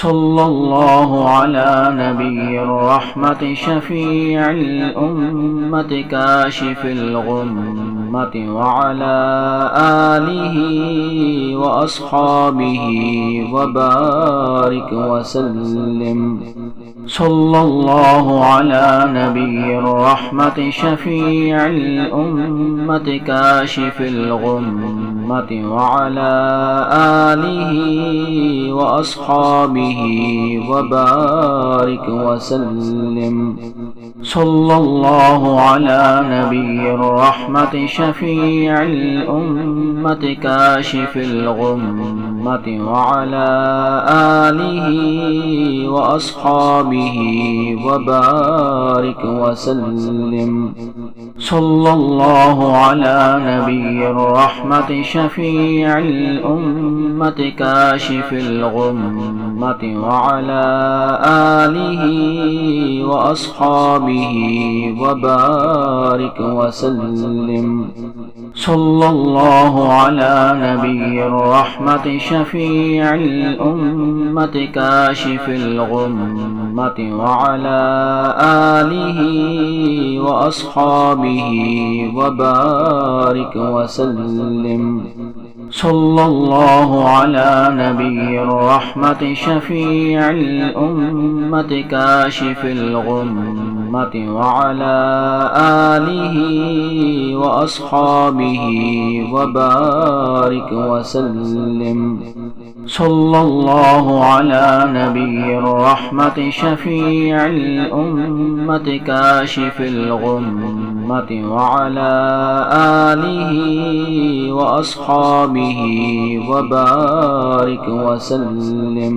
صلى الله على نبي الرحمة شفيع الأمة كاشف الغمة وعلى آله وأصحابه وبارك وسلم. صلى الله على نبي الرحمة شفيع الأمة كاشف الغمة وعلى آله وأصحابه وبارك وسلم. صلى الله على نبي الرحمة شفيع الأمة كاشف الغمة وعلى آله وأصحابه وبارك وسلم. صلى الله على نبي الرحمة شفيع الأمة كاشف الغمة وعلى آله وأصحابه وبارك وسلم. صلى الله على نبي الرحمة شفيع الأمة كاشف الغمة وعلى آله وأصحابه وبارك وسلم. صلى الله على نبي الرحمة شفيع الأمة كاشف الغمة وعلى آله وأصحابه وبارك وسلم. صلى الله على نبي الرحمة شفيع الأمة كاشف الغمة وعلى آله وأصحابه وبارك وسلم.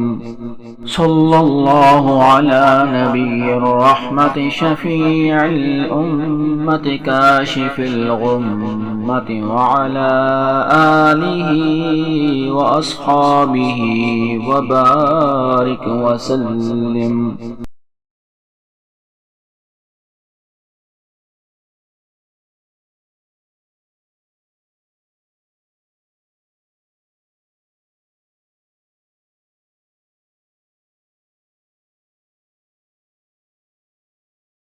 صلى الله على نبي الرحمة شفيع الأمة كاشف الغمة وعلى آله وأصحابه وبارك وسلم.